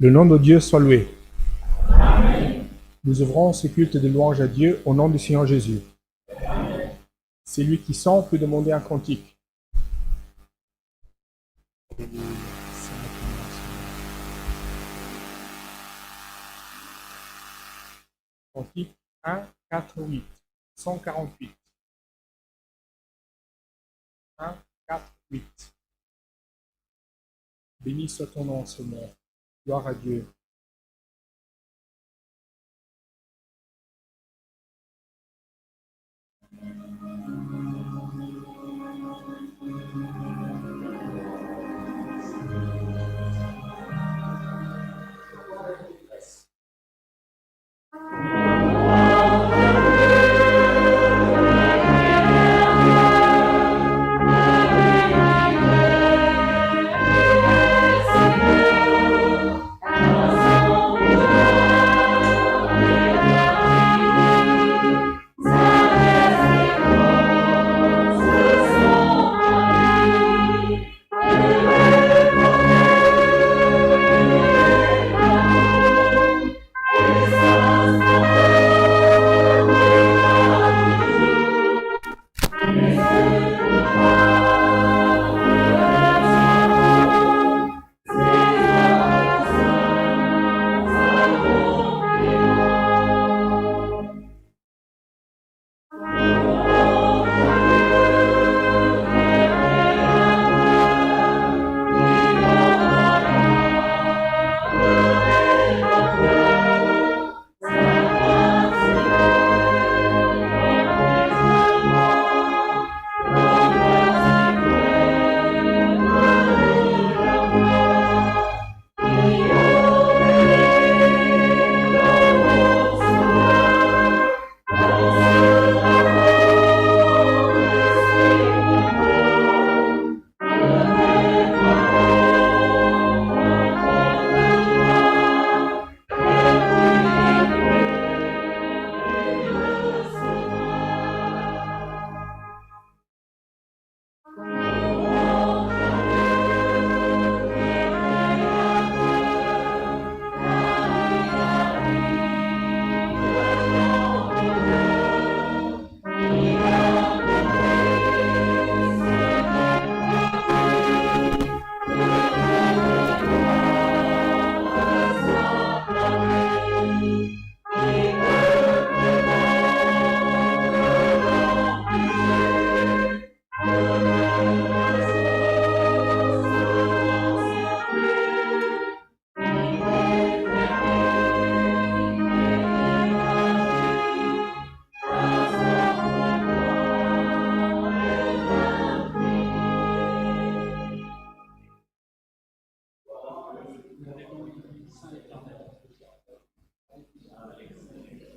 Le nom de Dieu soit loué. Nous ouvrons ce culte de louange à Dieu au nom du Seigneur Jésus. Celui qui sent peut demander un cantique. Cantique 1, 4, 8. 148. 1, 4, 8. Béni soit ton nom, Seigneur. Gloire à Dieu.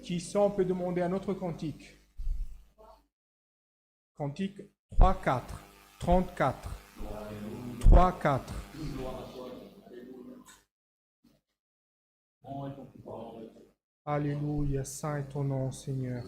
Qui sent peut demander un autre cantique. Cantique 3, 4. 34. 3, 4. Alléluia, saint est ton nom, Seigneur.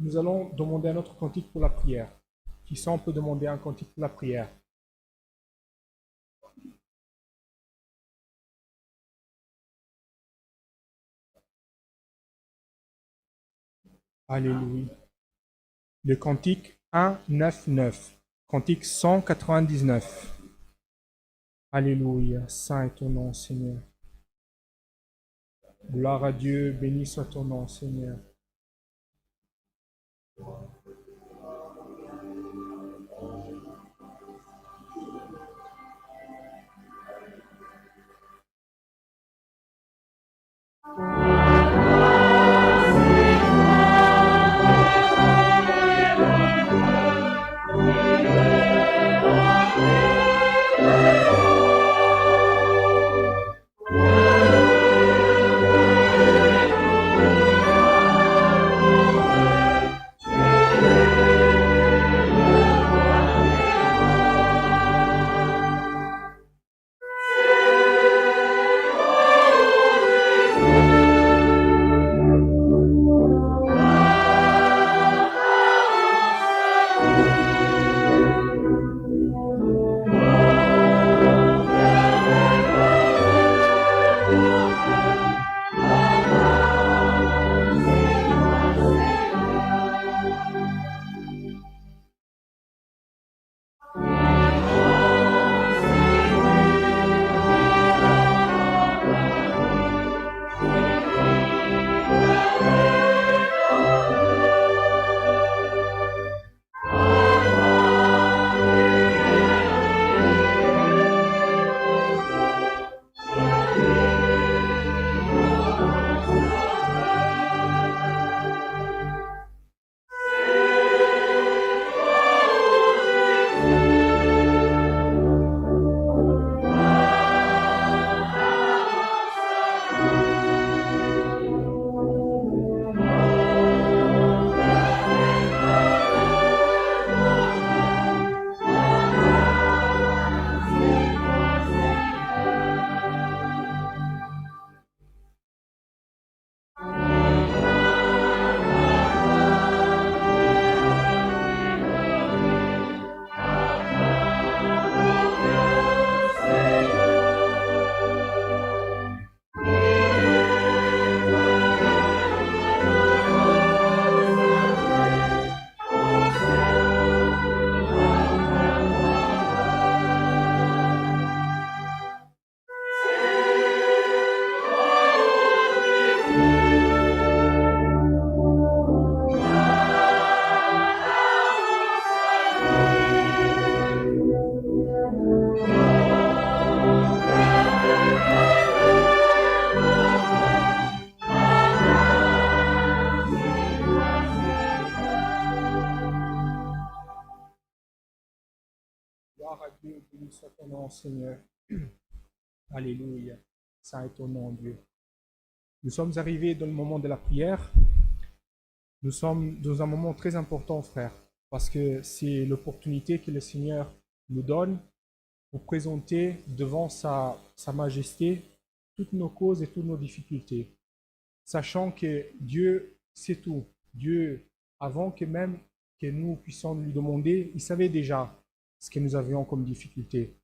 Nous allons demander un autre cantique pour la prière. Qui sent peut demander un cantique pour la prière? Alléluia. Le cantique 199. Cantique 199. Alléluia. Saint est ton nom, Seigneur. Gloire à Dieu. Béni soit ton nom, Seigneur. Gloire à Dieu, béni soit ton nom, Seigneur. Alléluia. Saint est ton nom, Dieu. Nous sommes arrivés dans le moment de la prière. Nous sommes dans un moment très important, frère, parce que c'est l'opportunité que le Seigneur nous donne pour présenter devant sa majesté toutes nos causes et toutes nos difficultés, sachant que Dieu sait tout. Dieu, avant que même que nous puissions lui demander, il savait déjà ce que nous avions comme difficulté.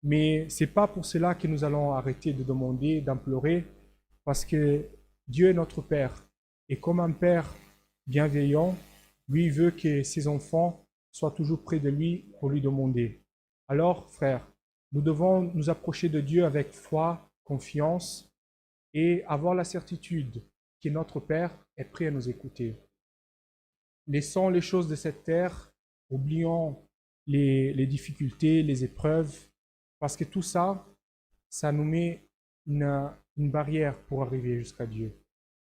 Mais ce n'est pas pour cela que nous allons arrêter de demander, d'implorer, parce que Dieu est notre Père. Et comme un Père bienveillant, lui veut que ses enfants soient toujours près de lui pour lui demander. Alors, frères, nous devons nous approcher de Dieu avec foi, confiance et avoir la certitude que notre Père est prêt à nous écouter. Laissons les choses de cette terre, oublions les difficultés, les épreuves, parce que tout ça, ça nous met une barrière pour arriver jusqu'à Dieu.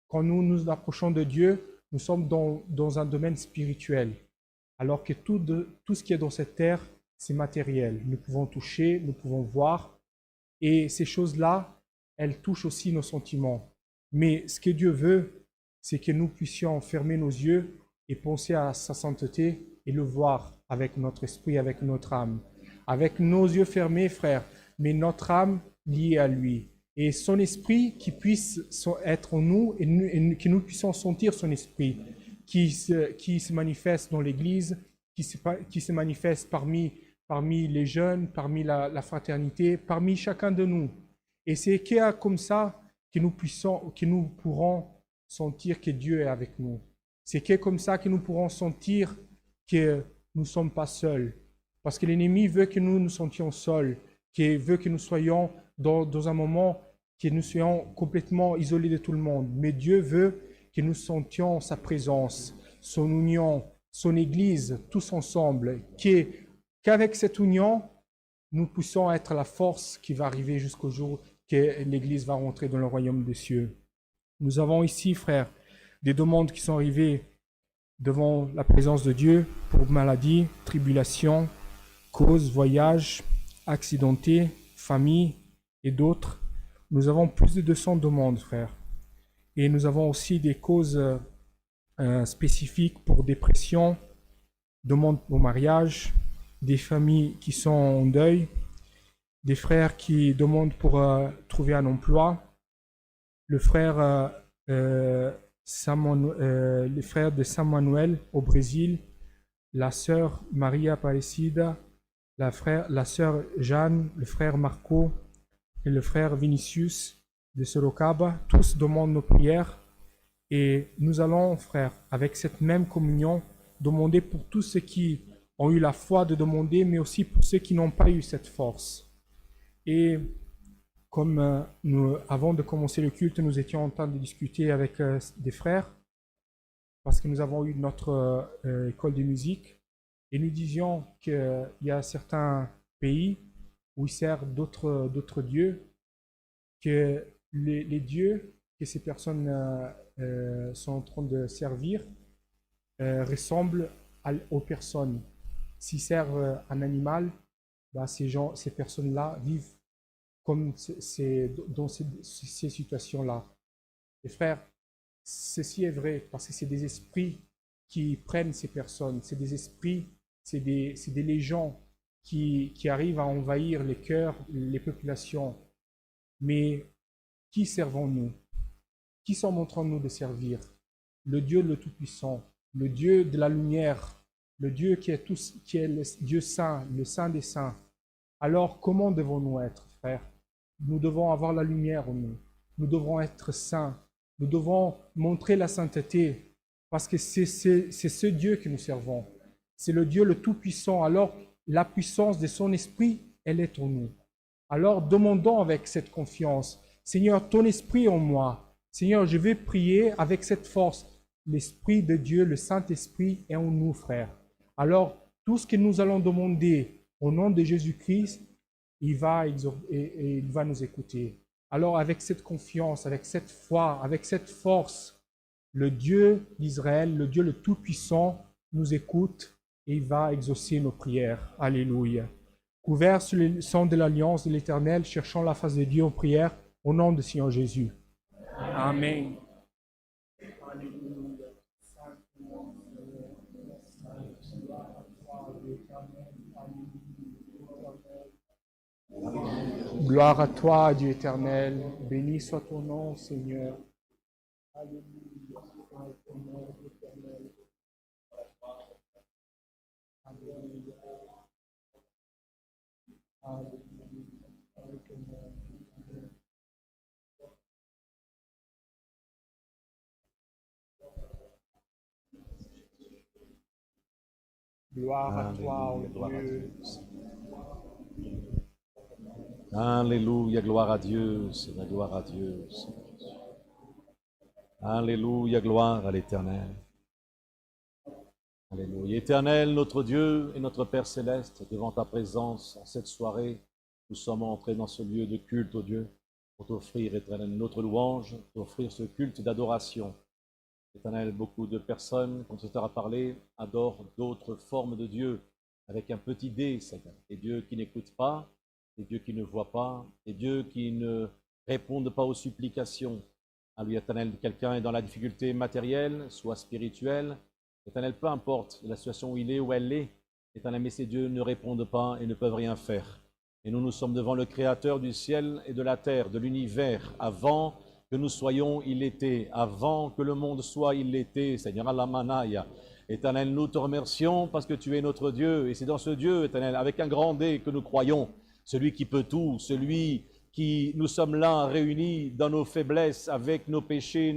Quand nous nous approchons de Dieu, nous sommes dans un domaine spirituel, alors que tout ce qui est dans cette terre, c'est matériel. Nous pouvons toucher, nous pouvons voir, et ces choses-là, elles touchent aussi nos sentiments. Mais ce que Dieu veut, c'est que nous puissions fermer nos yeux et penser à sa sainteté et le voir avec notre esprit, avec notre âme. Avec nos yeux fermés, frère, mais notre âme liée à lui. Et son esprit qui puisse être en nous et que nous puissions sentir son esprit, qui se manifeste dans l'Église, qui se manifeste parmi les jeunes, parmi la fraternité, parmi chacun de nous. Et c'est comme ça que nous pourrons sentir que Dieu est avec nous. C'est comme ça que nous pourrons sentir que nous ne sommes pas seuls. Parce que l'ennemi veut que nous nous sentions seuls, qu'il veut que nous soyons dans un moment que nous soyons complètement isolés de tout le monde. Mais Dieu veut que nous sentions sa présence, son union, son Église, tous ensemble, qu'avec cette union, nous puissions être la force qui va arriver jusqu'au jour que l'Église va rentrer dans le royaume des cieux. Nous avons ici, frères, des demandes qui sont arrivées devant la présence de Dieu pour maladie, tribulation, cause, voyage, accidenté, famille et d'autres. Nous avons plus de 200 demandes, frères. Et nous avons aussi des causes spécifiques pour dépression, demandes au mariage, des familles qui sont en deuil, des frères qui demandent pour trouver un emploi, les frères de San Manuel au Brésil, la sœur Maria Aparecida, la sœur Jeanne, le frère Marco et le frère Vinicius de Sorocaba, tous demandent nos prières. Et nous allons, frères, avec cette même communion, demander pour tous ceux qui ont eu la foi de demander, mais aussi pour ceux qui n'ont pas eu cette force. Et comme avant de commencer le culte, nous étions en train de discuter avec des frères, parce que nous avons eu notre école de musique, et nous disions qu'il y a certains pays où ils servent d'autres dieux, que les dieux que ces personnes sont en train de servir ressemblent aux personnes. S'ils servent un animal, bah, ces personnes-là vivent comme dans ces situations-là. Et frères, ceci est vrai parce que c'est des esprits qui prennent ces personnes, c'est des esprits, c'est des légions qui arrivent à envahir les cœurs, les populations. Mais qui servons-nous? Qui sommes en train de nous servir? Le Dieu le Tout-Puissant, le Dieu de la lumière, le Dieu qui est le Dieu saint, le Saint des saints. Alors, comment devons-nous être, frères? Nous devons avoir la lumière en nous. Nous devons être saints. Nous devons montrer la sainteté parce que c'est ce Dieu que nous servons. C'est le Dieu le Tout-Puissant. Alors, la puissance de son esprit, elle est en nous. Alors, demandons avec cette confiance, Seigneur, ton esprit en moi. Seigneur, je vais prier avec cette force. L'Esprit de Dieu, le Saint-Esprit est en nous, frères. Alors, tout ce que nous allons demander au nom de Jésus-Christ, il va nous écouter. Alors, avec cette confiance, avec cette foi, avec cette force, le Dieu d'Israël, le Dieu le Tout-Puissant, nous écoute et il va exaucer nos prières. Alléluia. Couverts sur le sang de l'alliance de l'Éternel, cherchons la face de Dieu en prière, au nom du Seigneur Jésus. Amen. Alléluia. Gloire à toi, Dieu éternel. Béni soit ton nom, Seigneur. Alléluia. Alléluia. Gloire à toi, ô Dieu. Alléluia, gloire à Dieu, Seigneur, gloire à Dieu. Seigneur. Alléluia, gloire à l'Éternel. Alléluia. Éternel, notre Dieu et notre Père Céleste, devant ta présence en cette soirée, nous sommes entrés dans ce lieu de culte, ô Dieu, pour t'offrir, Éternel, notre louange, t'offrir ce culte d'adoration. Éternel, beaucoup de personnes, comme tu as parlé, adorent d'autres formes de Dieu, avec un petit d, Seigneur. Des dieux qui n'écoutent pas, des dieux qui ne voient pas, des dieux qui ne répondent pas aux supplications. Alléluia, Éternel, quelqu'un est dans la difficulté matérielle, soit spirituelle. Éternel, peu importe la situation où il est, où elle est, Éternel, mais ces dieux ne répondent pas et ne peuvent rien faire. Et nous sommes devant le Créateur du ciel et de la terre, de l'univers, avant que nous soyons, il l'était. Avant que le monde soit, il l'était. Seigneur, Alamanaya. Éternel, nous te remercions parce que tu es notre Dieu. Et c'est dans ce Dieu, Éternel, avec un grand D que nous croyons. Celui qui peut tout, celui qui nous sommes là réunis dans nos faiblesses, avec nos péchés,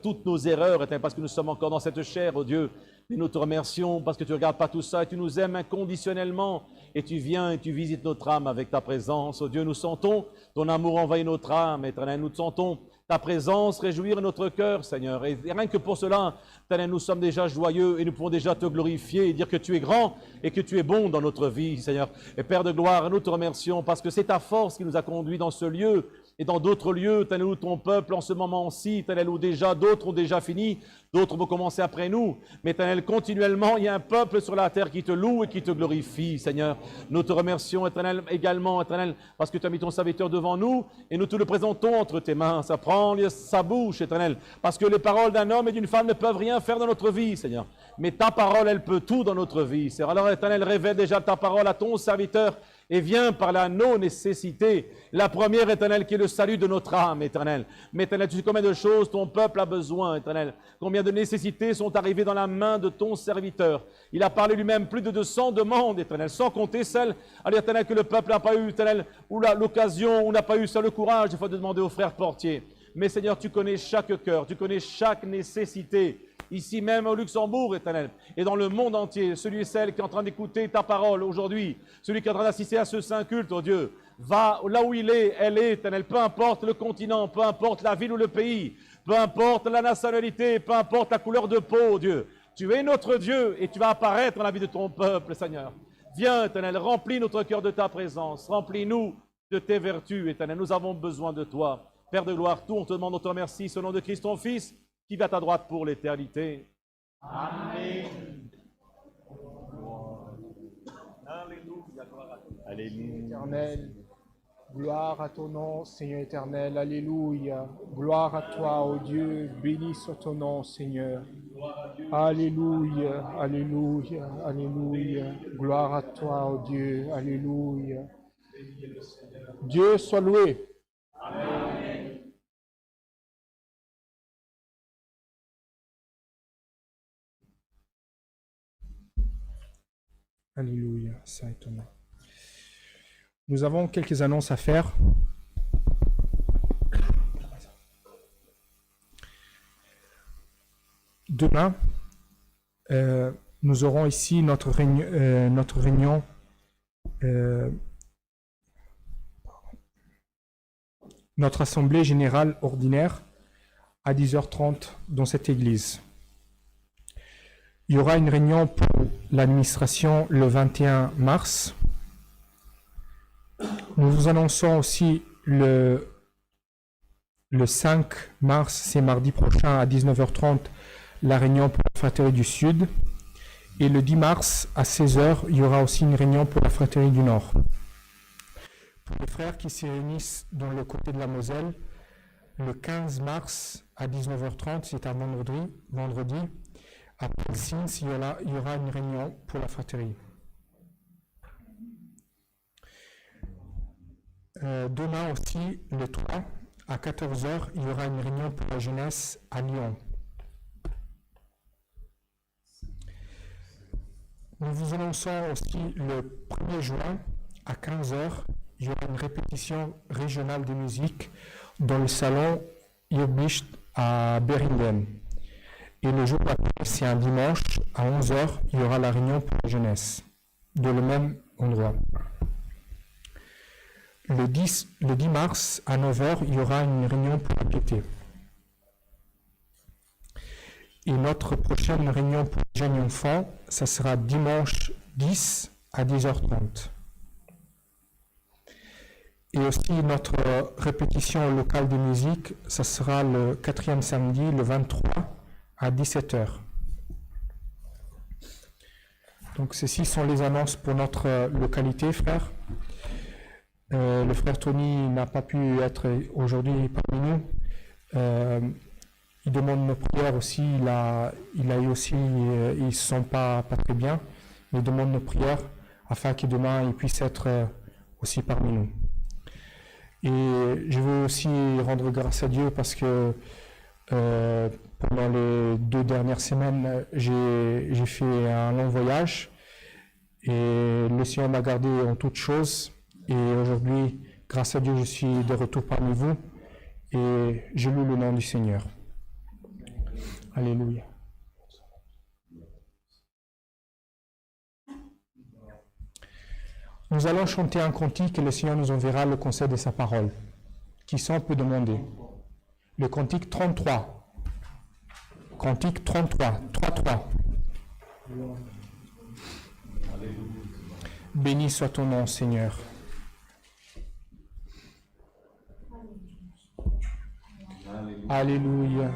toutes nos erreurs, Éternel, parce que nous sommes encore dans cette chair, oh Dieu. Et nous te remercions parce que tu ne regardes pas tout ça et tu nous aimes inconditionnellement et tu viens et tu visites notre âme avec ta présence. Oh Dieu, nous sentons ton amour envahir notre âme, Éternel. Nous sentons ta présence réjouir notre cœur, Seigneur. Et rien que pour cela, Éternel, nous sommes déjà joyeux et nous pouvons déjà te glorifier et dire que tu es grand et que tu es bon dans notre vie, Seigneur. Et Père de gloire, nous te remercions parce que c'est ta force qui nous a conduits dans ce lieu et dans d'autres lieux, Éternel, où ton peuple en ce moment-ci, Éternel, où déjà d'autres ont déjà fini, d'autres vont commencer après nous. Mais Éternel, continuellement, il y a un peuple sur la terre qui te loue et qui te glorifie, Seigneur. Nous te remercions, Éternel, également, Éternel, parce que tu as mis ton serviteur devant nous et nous te le présentons entre tes mains. Ça prend sa bouche, Éternel, parce que les paroles d'un homme et d'une femme ne peuvent rien faire dans notre vie, Seigneur. Mais ta parole, elle peut tout dans notre vie, Seigneur. Alors, Éternel, révèle déjà ta parole à ton serviteur et viens par la non-nécessité. La première, Éternel, qui est le salut de notre âme, Éternel. Mais Éternel, tu sais combien de choses ton peuple a besoin, Éternel. Combien de nécessités sont arrivées dans la main de ton serviteur. Il a parlé lui-même plus de 200 demandes, Éternel, sans compter celles, allez, Éternel, que le peuple n'a pas eu, Éternel, ou l'occasion, ou n'a pas eu ça le courage, il faut demander aux frères portiers. Mais Seigneur, tu connais chaque cœur, tu connais chaque nécessité. Ici même au Luxembourg, Éternel, et dans le monde entier, celui et celle qui est en train d'écouter ta parole aujourd'hui, celui qui est en train d'assister à ce saint culte, oh Dieu, va là où il est, elle est, Éternel, peu importe le continent, peu importe la ville ou le pays, peu importe la nationalité, peu importe la couleur de peau, oh Dieu, tu es notre Dieu et tu vas apparaître dans la vie de ton peuple, Seigneur. Viens, Éternel, remplis notre cœur de ta présence, remplis-nous de tes vertus, Éternel, nous avons besoin de toi. Père de gloire, tout, on te demande, on te remercie, au nom de Christ, ton Fils, qui va à ta droite pour l'éternité. Amen. Alléluia. Éternel, gloire à ton nom, Seigneur éternel, alléluia. Gloire à toi, ô Dieu, béni soit ton nom, Seigneur. Alléluia, alléluia, alléluia. Gloire à toi, ô Dieu, alléluia. Dieu soit loué. Amen. Alléluia, ça étonne. Nous avons quelques annonces à faire. Demain, nous aurons ici notre réunion notre assemblée générale ordinaire à 10h30 dans cette église. Il y aura une réunion pour l'administration le 21 mars. Nous vous annonçons aussi le 5 mars, c'est mardi prochain à 19h30, la réunion pour la Fraternité du Sud. Et le 10 mars à 16h, il y aura aussi une réunion pour la Fraternité du Nord. Pour les frères qui se réunissent dans le côté de la Moselle, le 15 mars à 19h30, c'est un vendredi, à Pelsins, il y aura une réunion pour la fraternité. Demain aussi, le 3, à 14h, il y aura une réunion pour la jeunesse à Lyon. Nous vous annonçons aussi le 1er juin, à 15h, il y aura une répétition régionale de musique dans le salon Irbicht à Beringen. Et le jour d'après, c'est un dimanche, à 11h, il y aura la réunion pour la jeunesse, de le même endroit. Le 10 mars, à 9h, il y aura une réunion pour la piété. Et notre prochaine réunion pour les jeunes enfants, ça sera dimanche 10 à 10h30. Et aussi notre répétition locale de musique, ça sera le 4e samedi, le 23, à 17h. Donc ceci sont les annonces pour notre localité, frère. Le frère Tony n'a pas pu être aujourd'hui parmi nous. Il demande nos prières aussi. Il a eu aussi, ils ne se sentent pas très bien. Mais il demande nos prières afin que demain il puisse être aussi parmi nous. Et je veux aussi rendre grâce à Dieu parce que pendant les 2 dernières semaines, j'ai fait un long voyage et le Seigneur m'a gardé en toutes choses. Et aujourd'hui, grâce à Dieu, je suis de retour parmi vous et je loue le nom du Seigneur. Alléluia. Nous allons chanter un cantique et le Seigneur nous enverra le conseil de sa parole. Qui s'en peut demander? Le cantique 33. Cantique 33. 3-3. Béni soit ton nom, Seigneur. Alléluia.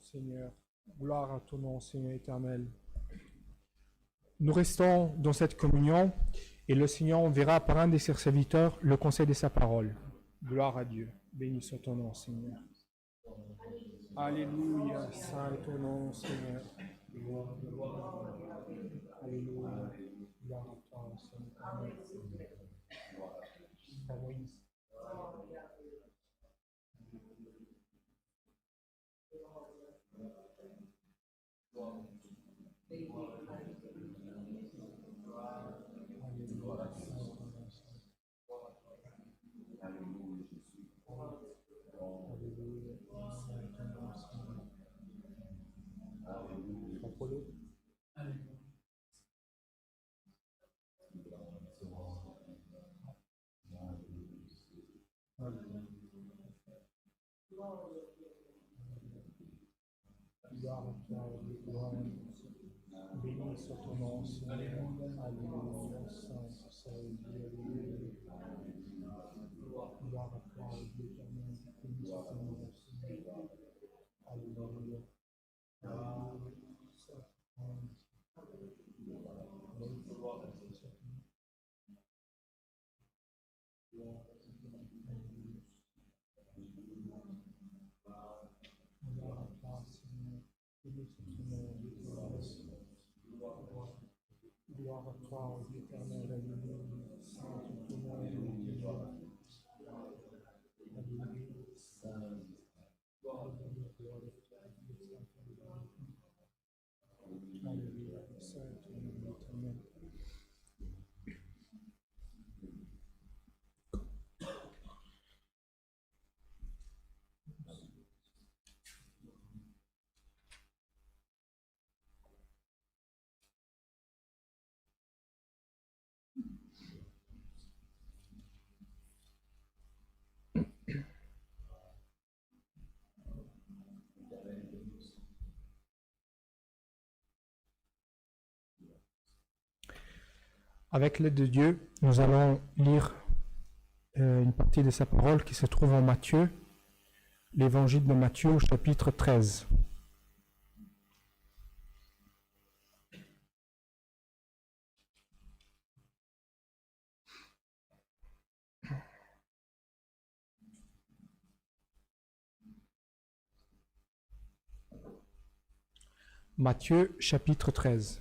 Seigneur, gloire à ton nom, Seigneur éternel. Nous restons dans cette communion et le Seigneur enverra par un de ses serviteurs le conseil de sa parole. Gloire à Dieu. Béni soit ton nom, Seigneur. Alléluia, saint est ton nom, Seigneur. Alléluia. Gloire à toi, Seigneur. Moïse. Béni soit ton nom, Seigneur. Alléluia, Saint, Saint, Dieu, gloire à Gloire à toi, Dieu éternel, alléluia. Saint est ton nom, alléluia. Alléluia. Alléluia, gloire à toi, Dieu saint, alléluia. Alléluia, Saint est ton nom, éternel. Avec l'aide de Dieu, nous allons lire une partie de sa parole qui se trouve en Matthieu, l'évangile de Matthieu au chapitre 13. Matthieu chapitre 13.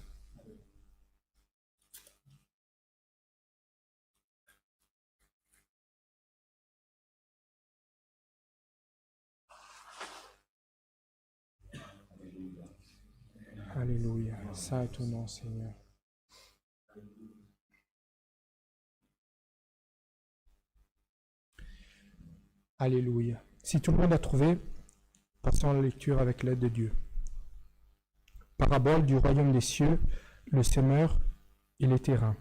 Alléluia. Saint est ton nom, Seigneur. Alléluia. Si tout le monde a trouvé, passons à la lecture avec l'aide de Dieu. Parabole du royaume des cieux, le semeur et les terrains.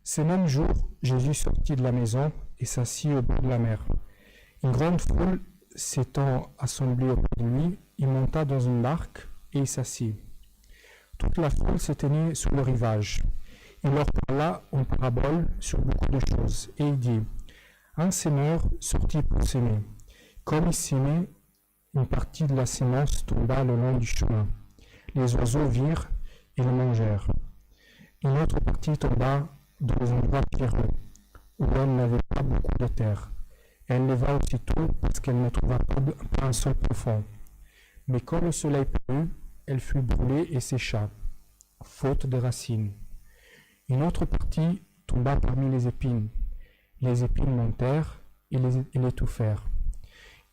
Ce même jour, Jésus sortit de la maison et s'assit au bord de la mer. Une grande foule s'étant assemblée auprès de lui, il monta dans une barque et il s'assit. Toute la foule se tenait sur le rivage. Il leur parla en parabole sur beaucoup de choses, et il dit, un semeur sortit pour s'aimer. Comme il s'aimait, une partie de la sémence tomba le long du chemin. Les oiseaux virent et le mangèrent. Une autre partie tomba dans les endroits pierreux, où elle n'avait pas beaucoup de terre. Elle leva aussitôt parce qu'elle ne trouva pas un sol profond. Mais quand le soleil parut, elle fut brûlée et sécha, faute de racines. Une autre partie tomba parmi les épines. Les épines montèrent et l'étouffèrent.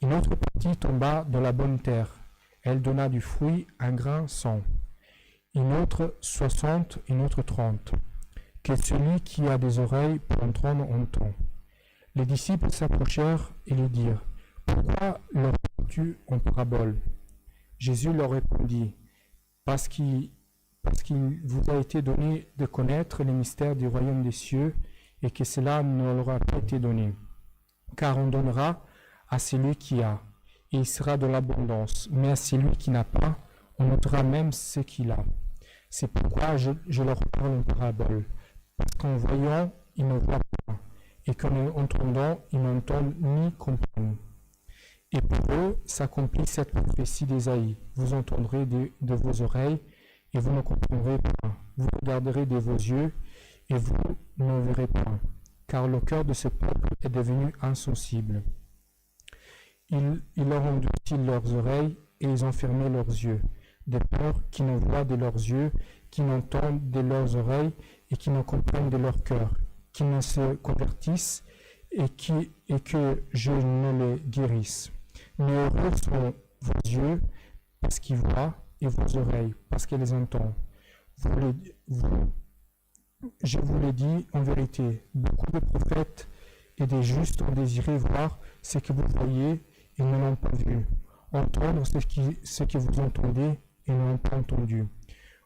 Une autre partie tomba dans la bonne terre. Elle donna du fruit, un grain 100. Une autre 60, une autre 30. Que celui qui a des oreilles pour entendre entend. Les disciples s'approchèrent et lui dirent, pourquoi leur parles-tu en parabole? Jésus leur répondit, parce qu'il vous a été donné de connaître les mystères du royaume des cieux et que cela ne leur a pas été donné. Car on donnera à celui qui a, et il sera de l'abondance, mais à celui qui n'a pas, on ôtera même ce qu'il a. C'est pourquoi je leur parle en parabole, parce qu'en voyant, ils ne voient pas, et qu'en entendant, ils n'entendent ni comprennent. Et pour eux s'accomplit cette prophétie d'Ésaïe. Vous entendrez de vos oreilles, et vous ne comprendrez pas. Vous regarderez de vos yeux, et vous ne verrez pas, car le cœur de ce peuple est devenu insensible. Ils leur ont endurci leurs oreilles, et ils ont fermé leurs yeux, de peur qu'ils ne voient de leurs yeux, qu'ils n'entendent de leurs oreilles, et qu'ils ne comprennent de leur cœur, qu'ils ne se convertissent, et que je ne les guérisse. Mais heureux sont vos yeux, parce qu'ils voient, et vos oreilles, parce qu'elles entendent. Je vous l'ai dit en vérité, beaucoup de prophètes et des justes ont désiré voir ce que vous voyez et ne l'ont pas vu, entendre ce que vous entendez et ne l'ont pas entendu.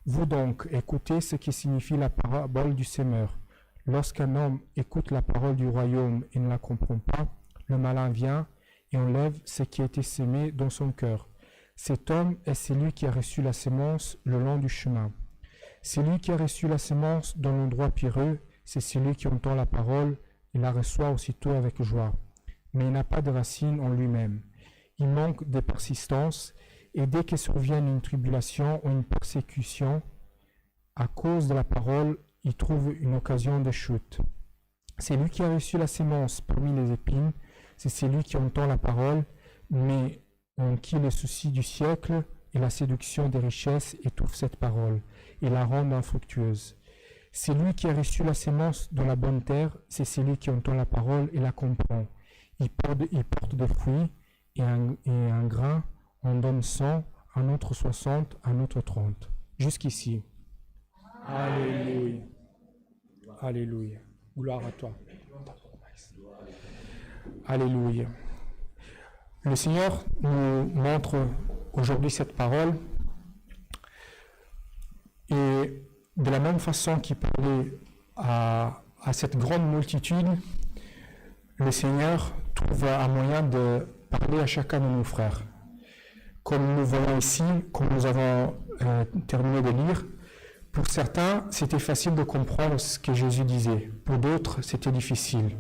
Vous donc, écoutez ce qui signifie la parabole du semeur. Lorsqu'un homme écoute la parole du royaume et ne la comprend pas, le malin vient et enlève ce qui a été semé dans son cœur. Cet homme est celui qui a reçu la sémence le long du chemin. Celui qui a reçu la sémence dans l'endroit pierreux, c'est celui qui entend la parole et la reçoit aussitôt avec joie. mais il n'a pas de racine en lui-même. Il manque de persistance, et dès que survient une tribulation ou une persécution, à cause de la parole, il trouve une occasion de chute. C'est lui qui a reçu la sémence parmi les épines, c'est celui qui entend la parole, mais en qui le souci du siècle et la séduction des richesses étouffent cette parole et la rendent infructueuse. C'est lui qui a reçu la sémence dans la bonne terre, c'est celui qui entend la parole et la comprend. Il porte des fruits, et un grain en donne 100, un autre 60, un autre 30. Jusqu'ici. Alléluia. Alléluia. Gloire à toi. Alléluia. Le Seigneur nous montre aujourd'hui cette parole, et de la même façon qu'il parlait à cette grande multitude, le Seigneur trouve un moyen de parler à chacun de nos frères. Comme nous voyons ici, comme nous avons terminé de lire, pour certains, c'était facile de comprendre ce que Jésus disait. Pour d'autres, c'était difficile.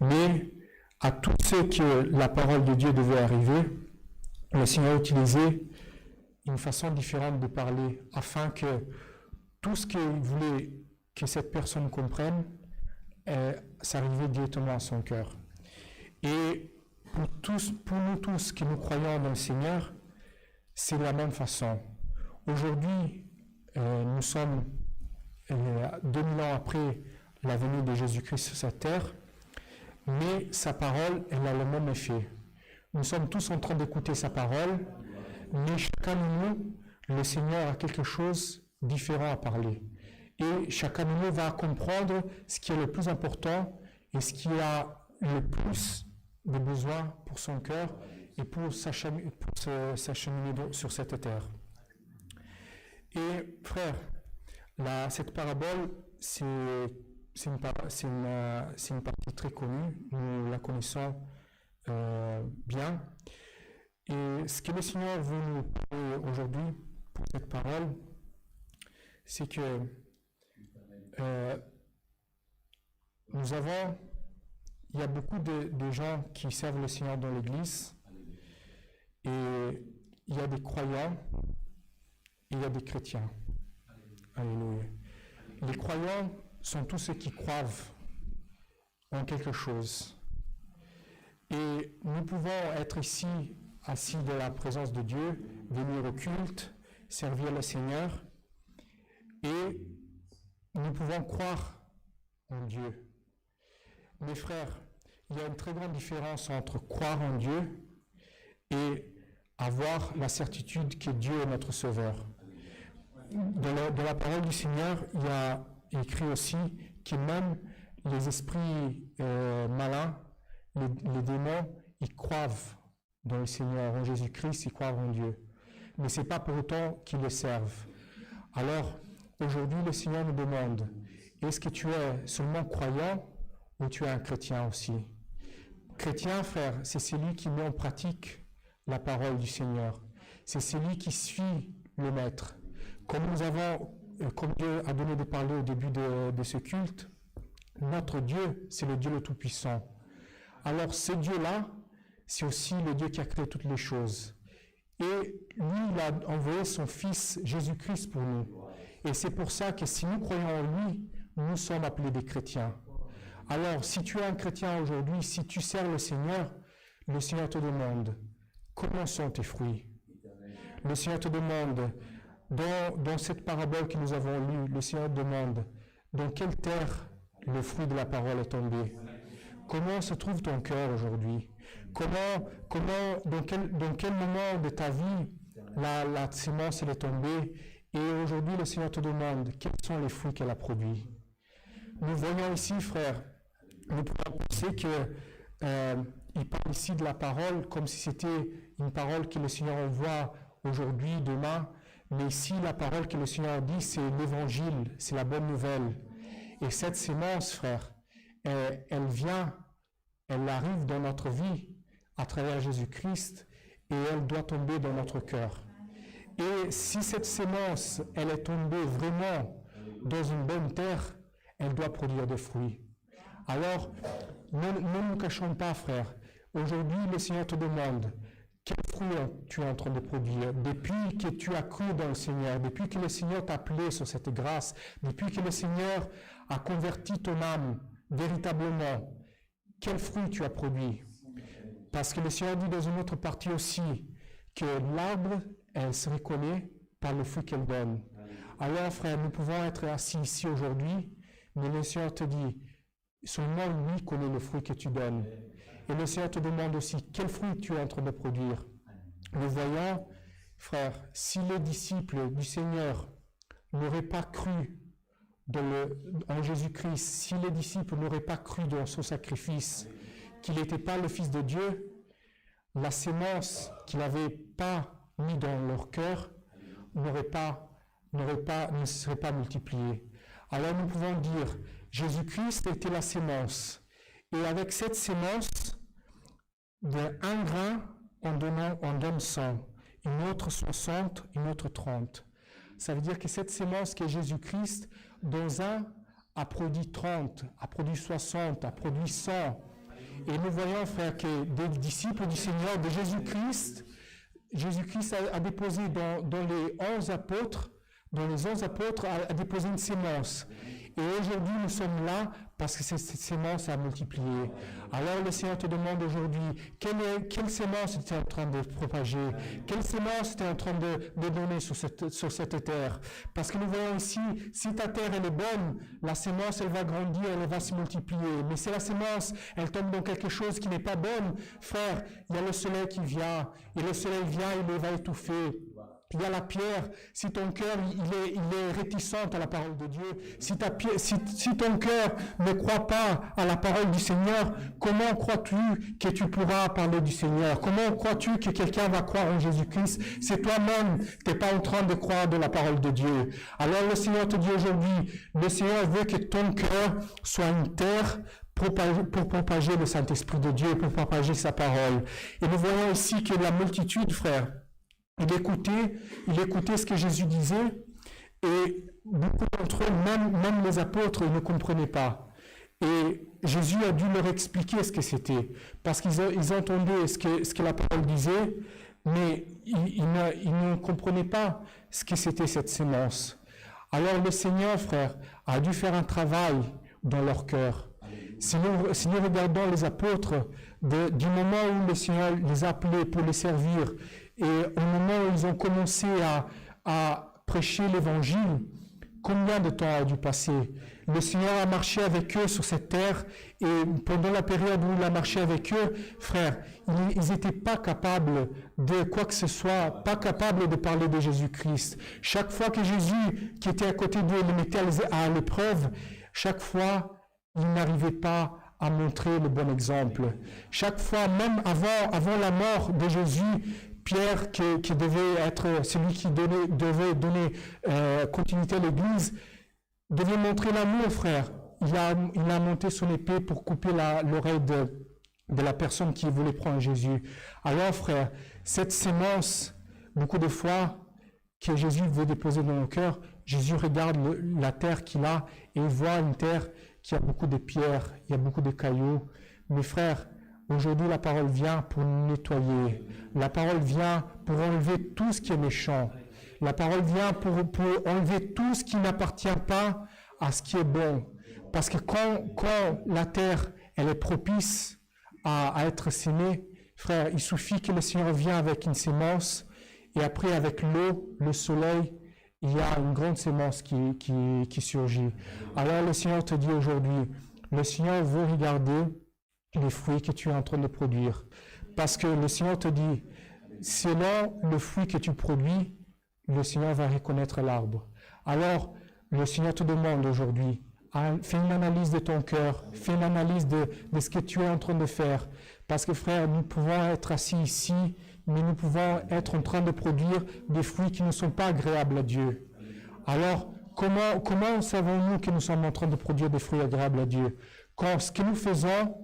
Mais à tous ceux que la parole de Dieu devait arriver, le Seigneur utilisait une façon différente de parler afin que tout ce qu'il voulait que cette personne comprenne, ça arrivait directement à son cœur. Et pour nous tous qui nous croyons dans le Seigneur, c'est de la même façon. Aujourd'hui, nous sommes 2000 ans après la venue de Jésus-Christ sur cette terre, mais sa parole, elle a le même effet. Nous sommes tous en train d'écouter sa parole, mais chacun de nous, le Seigneur a quelque chose de différent à parler. Et chacun de nous va comprendre ce qui est le plus important et ce qui a le plus de besoin pour son cœur et pour s'acheminer sur cette terre. Et frère, cette parabole, c'est une partie très connue, nous la connaissons bien. Et ce que le Seigneur veut nous parler aujourd'hui pour cette parole, c'est que il y a beaucoup de gens qui servent le Seigneur dans l'Église, et il y a des croyants et il y a des chrétiens. Alléluia. Les croyants sont tous ceux qui croient en quelque chose. Et nous pouvons être ici, assis dans la présence de Dieu, venir au culte, servir le Seigneur, et nous pouvons croire en Dieu. Mes frères, il y a une très grande différence entre croire en Dieu et avoir la certitude que Dieu est notre Sauveur. Dans la parole du Seigneur, il y a écrit aussi que même les esprits malins, les démons, ils croient dans le Seigneur, en Jésus-Christ, ils croient en Dieu. Mais ce n'est pas pour autant qu'ils le servent. Alors, aujourd'hui, le Seigneur nous demande, est-ce que tu es seulement croyant ou tu es un chrétien aussi? Chrétien, frère, c'est celui qui met en pratique la parole du Seigneur. C'est celui qui suit le Maître. Comme Dieu a donné de parler au début de ce culte, notre Dieu, c'est le Dieu le Tout-Puissant. Alors, ce Dieu-là, c'est aussi le Dieu qui a créé toutes les choses. Et lui, il a envoyé son Fils Jésus-Christ pour nous. Et c'est pour ça que si nous croyons en lui, nous sommes appelés des chrétiens. Alors, si tu es un chrétien aujourd'hui, si tu sers le Seigneur te demande, comment sont tes fruits? Le Seigneur te demande, dans cette parabole que nous avons lue, le Seigneur demande, dans quelle terre le fruit de la parole est tombé? Comment se trouve ton cœur aujourd'hui? Dans quel moment de ta vie la sémence elle est tombée? Et aujourd'hui, le Seigneur te demande, quels sont les fruits qu'elle a produits? Nous voyons ici, frère, nous pouvons penser qu'il parle ici de la parole comme si c'était une parole que le Seigneur envoie aujourd'hui, demain. Mais ici, la parole que le Seigneur dit, c'est l'évangile, c'est la bonne nouvelle. Et cette sémence, frère, elle arrive dans notre vie à travers Jésus-Christ et elle doit tomber dans notre cœur. Et si cette sémence, elle est tombée vraiment dans une bonne terre, elle doit produire des fruits. Alors, ne nous cachons pas, frère. Aujourd'hui, le Seigneur te demande quel fruit tu es en train de produire. Depuis que tu as cru dans le Seigneur, depuis que le Seigneur t'a appelé sur cette grâce, depuis que le Seigneur a converti ton âme véritablement, quel fruit tu as produit? Parce que le Seigneur dit dans une autre partie aussi que l'arbre, elle se reconnaît par le fruit qu'elle donne. Alors, frère, nous pouvons être assis ici aujourd'hui, mais le Seigneur te dit, seulement lui connaît le fruit que tu donnes. Et le Seigneur te demande aussi quel fruit tu es en train de produire. Nous voyons, frère, si les disciples du Seigneur n'auraient pas cru en Jésus-Christ, si les disciples n'auraient pas cru dans son sacrifice, qu'il n'était pas le Fils de Dieu, la sémence qu'il n'avait pas mis dans leur cœur ne serait pas multipliée. Alors nous pouvons dire, Jésus-Christ était la sémence. Et avec cette sémence, d'un grain, on donne 100, une autre 60, une autre 30. Ça veut dire que cette sémence qui est Jésus-Christ, dans un, a produit 30, a produit 60, a produit 100. Et nous voyons, frère, que des disciples du Seigneur, de Jésus-Christ a déposé dans les 11 apôtres, a déposé une sémence. Et aujourd'hui, nous sommes là parce que cette sémence a multiplié. Alors le Seigneur te demande aujourd'hui, quelle sémence tu es en train de propager? Quelle sémence tu es en train de donner sur cette terre? Parce que nous voyons ici, si ta terre elle est bonne, la sémence elle va grandir, elle va se multiplier. Mais si la sémence elle tombe dans quelque chose qui n'est pas bon, frère, il y a le soleil qui vient. Et le soleil vient, il va étouffer. Il y a la pierre, si ton cœur il est réticent à la parole de Dieu, si ton cœur ne croit pas à la parole du Seigneur, comment crois-tu que tu pourras parler du Seigneur? Comment crois-tu que quelqu'un va croire en Jésus-Christ? C'est toi-même, tu n'es pas en train de croire de la parole de Dieu. Alors le Seigneur te dit aujourd'hui, le Seigneur veut que ton cœur soit une terre pour propager le Saint-Esprit de Dieu, pour propager sa parole. Et nous voyons ici que la multitude, frère, il écoutait ce que Jésus disait, et beaucoup d'entre eux, même les apôtres, ils ne comprenaient pas. Et Jésus a dû leur expliquer ce que c'était, parce qu'ils entendaient ce que la parole disait, mais ils ne comprenaient pas ce que c'était cette sémence. Alors le Seigneur, frère, a dû faire un travail dans leur cœur. Si nous regardons les apôtres, du moment où le Seigneur les a appelés pour les servir, et au moment où ils ont commencé à prêcher l'Évangile, combien de temps a dû passer? Le Seigneur a marché avec eux sur cette terre, et pendant la période où il a marché avec eux, frère, ils n'étaient pas capables de quoi que ce soit, pas capables de parler de Jésus-Christ. Chaque fois que Jésus, qui était à côté d'eux, les mettait à l'épreuve, chaque fois, ils n'arrivaient pas à montrer le bon exemple. Chaque fois, même avant la mort de Jésus, Pierre, qui devait être celui qui devait donner continuité à l'Église, devait montrer l'amour, frère. Il a monté son épée pour couper l'oreille de la personne qui voulait prendre Jésus. Alors, frère, cette sémence, beaucoup de fois, que Jésus veut déposer dans nos cœurs, Jésus regarde la terre qu'il a et il voit une terre qui a beaucoup de pierres, il y a beaucoup de cailloux. Mes frères, aujourd'hui, la parole vient pour nous nettoyer. La parole vient pour enlever tout ce qui est méchant. La parole vient pour enlever tout ce qui n'appartient pas à ce qui est bon. Parce que quand la terre, elle est propice à être sémée, frère, il suffit que le Seigneur vienne avec une sémence et après, avec l'eau, le soleil, il y a une grande sémence qui surgit. Alors, le Seigneur te dit aujourd'hui, le Seigneur veut regarder les fruits que tu es en train de produire. Parce que le Seigneur te dit, selon le fruit que tu produis, le Seigneur va reconnaître l'arbre. Alors, le Seigneur te demande aujourd'hui, fais une analyse de ton cœur, fais une analyse de ce que tu es en train de faire. Parce que frère, nous pouvons être assis ici, mais nous pouvons être en train de produire des fruits qui ne sont pas agréables à Dieu. Alors, comment savons-nous que nous sommes en train de produire des fruits agréables à Dieu? Quand ce que nous faisons,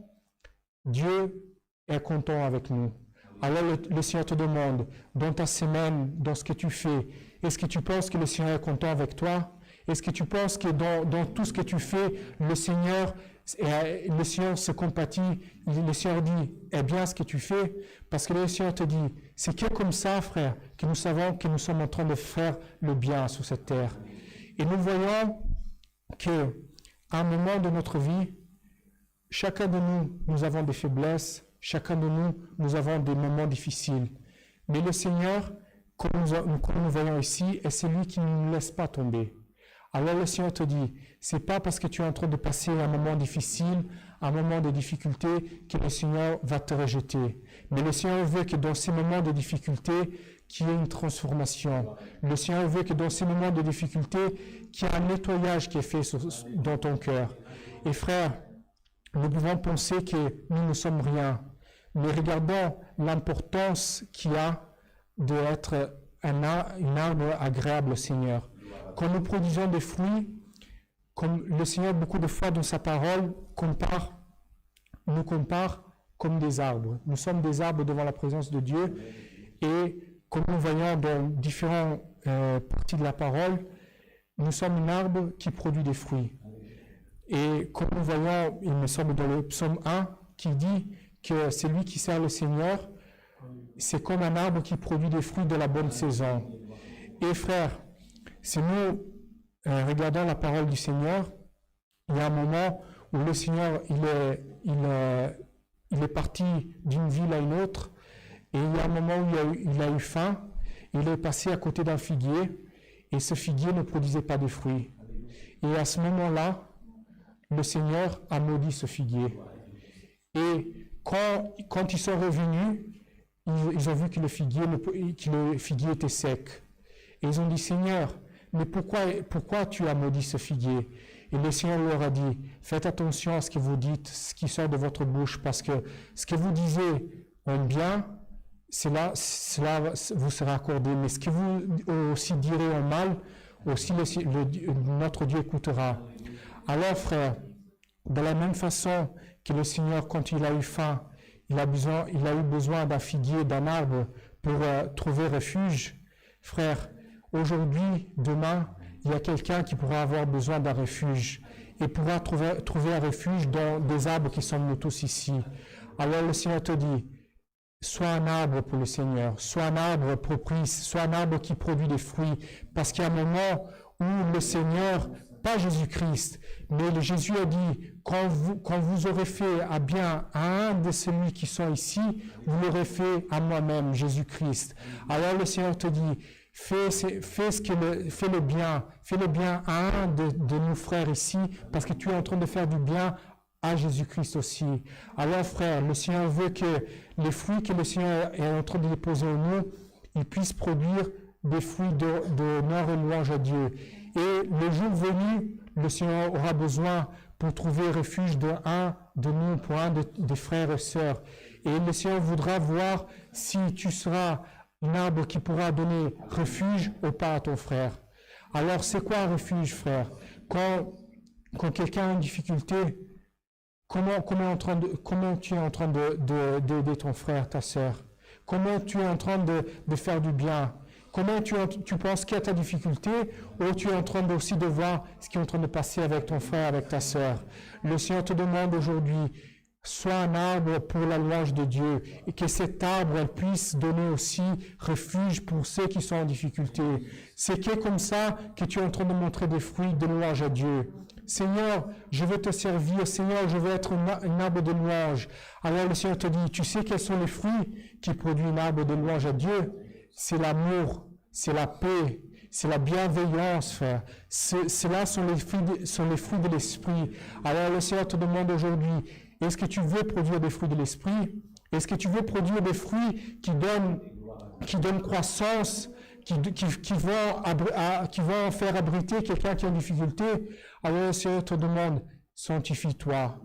Dieu est content avec nous. Alors le Seigneur te demande, dans ta semaine, dans ce que tu fais, est-ce que tu penses que le Seigneur est content avec toi? Est-ce que tu penses que dans tout ce que tu fais, le Seigneur le Seigneur se compatit, le Seigneur dit, eh bien ce que tu fais, parce que le Seigneur te dit, c'est que comme ça, frère, que nous savons que nous sommes en train de faire le bien sur cette terre. Et nous voyons qu'à un moment de notre vie, chacun de nous, nous avons des faiblesses, chacun de nous, nous avons des moments difficiles. Mais le Seigneur, comme nous voyons ici, est celui qui ne nous laisse pas tomber. Alors le Seigneur te dit, c'est pas parce que tu es en train de passer un moment difficile, un moment de difficulté, que le Seigneur va te rejeter. Mais le Seigneur veut que dans ces moments de difficulté, qu'il y ait une transformation. Le Seigneur veut que dans ces moments de difficulté, qu'il y ait un nettoyage qui est fait dans ton cœur. Et frère, nous pouvons penser que nous ne sommes rien, mais regardons l'importance qu'il y a d'être un arbre agréable au Seigneur. Quand nous produisons des fruits, comme le Seigneur beaucoup de fois dans sa parole nous compare comme des arbres. Nous sommes des arbres devant la présence de Dieu et comme nous voyons dans différentes parties de la parole, nous sommes un arbre qui produit des fruits. Et comme nous voyons, il me semble dans le psaume 1, qui dit que celui qui sert le Seigneur, c'est comme un arbre qui produit des fruits de la bonne saison. Et frère, si nous regardons la parole du Seigneur, il y a un moment où le Seigneur il est parti d'une ville à une autre, et il y a un moment où il a eu faim, il est passé à côté d'un figuier, et ce figuier ne produisait pas de fruits. Et à ce moment-là, le Seigneur a maudit ce figuier. Et quand ils sont revenus, ils ont vu que le figuier était sec. Et ils ont dit, Seigneur, mais pourquoi tu as maudit ce figuier? Et le Seigneur leur a dit, faites attention à ce que vous dites, ce qui sort de votre bouche, parce que ce que vous disiez en bien, cela vous sera accordé. Mais ce que vous aussi direz en mal, aussi notre Dieu écoutera. Alors, frère, de la même façon que le Seigneur, quand il a eu faim, il a eu besoin d'un figuier, d'un arbre pour trouver refuge. Frère, aujourd'hui, demain, il y a quelqu'un qui pourra avoir besoin d'un refuge et pourra trouver un refuge dans des arbres qui sont nous tous ici. Alors le Seigneur te dit, sois un arbre pour le Seigneur, sois un arbre propice, sois un arbre qui produit des fruits, parce qu'il y a un moment où le Seigneur, pas Jésus-Christ, mais Jésus a dit, quand vous aurez fait à bien à un de celui qui sont ici, vous l'aurez fait à moi-même, Jésus-Christ. Alors le Seigneur te dit, fais le bien à un de nos frères ici, parce que tu es en train de faire du bien à Jésus-Christ aussi. Alors frère, le Seigneur veut que les fruits que le Seigneur est en train de déposer en nous, ils puissent produire des fruits d'honneur et louange à Dieu. Et le jour venu, le Seigneur aura besoin pour trouver refuge d'un de nous, pour un des frères et sœurs. Et le Seigneur voudra voir si tu seras un arbre qui pourra donner refuge ou pas à ton frère. Alors, c'est quoi un refuge, frère? Quand quelqu'un a une difficulté, comment tu es en train d'aider ton frère, ta sœur? Comment tu es en train de faire du bien? Comment tu penses qu'il y a ta difficulté, ou tu es en train aussi de voir ce qui est en train de passer avec ton frère, avec ta sœur? Le Seigneur te demande aujourd'hui, sois un arbre pour la louange de Dieu, et que cet arbre elle puisse donner aussi refuge pour ceux qui sont en difficulté. C'est que comme ça que tu es en train de montrer des fruits de louange à Dieu. Seigneur, je veux te servir. Seigneur, je veux être un arbre de louange. Alors le Seigneur te dit, tu sais quels sont les fruits qui produisent un arbre de louange à Dieu? C'est l'amour, c'est la paix, c'est la bienveillance, frère. Cela sont les fruits de l'esprit. Alors le Seigneur te demande aujourd'hui, est-ce que tu veux produire des fruits de l'esprit? Est-ce que tu veux produire des fruits qui donnent croissance, qui vont faire abriter quelqu'un qui est en difficulté? Alors le Seigneur te demande, sanctifie-toi.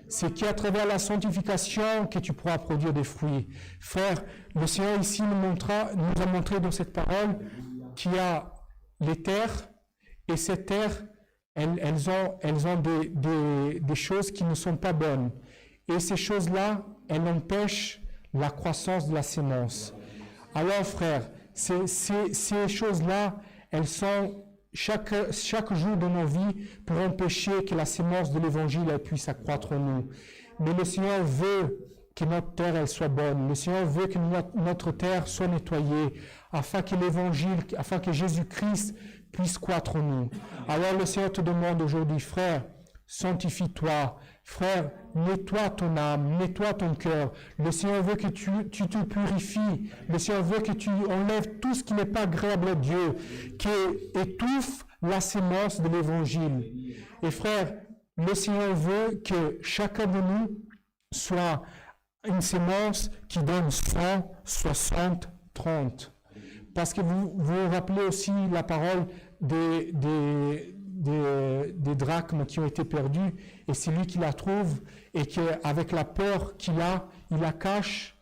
C'est qu'à travers la sanctification que tu pourras produire des fruits. Frère, le Seigneur ici nous a montré dans cette parole qu'il y a les terres, et ces terres, elles ont des choses qui ne sont pas bonnes. Et ces choses-là, elles empêchent la croissance de la sémence. Alors, frère, ces choses-là, elles sont chaque jour de nos vies pour empêcher que la sémence de l'Évangile puisse accroître en nous. Mais le Seigneur veut que notre terre elle soit bonne. Le Seigneur veut que notre terre soit nettoyée afin que l'Évangile, afin que Jésus-Christ puisse croître en nous. Alors le Seigneur te demande aujourd'hui, frère, sanctifie-toi. Frère, nettoie ton âme, nettoie ton cœur. Le Seigneur veut que tu te purifies. Le Seigneur veut que tu enlèves tout ce qui n'est pas agréable à Dieu, qui étouffe la sémence de l'Évangile. Et frère, le Seigneur veut que chacun de nous soit une sémence qui donne 100, 60, 30. Parce que vous vous rappelez aussi la parole des drachmes qui ont été perdus, et c'est lui qui la trouve, et qu'avec la peur qu'il a, il la cache,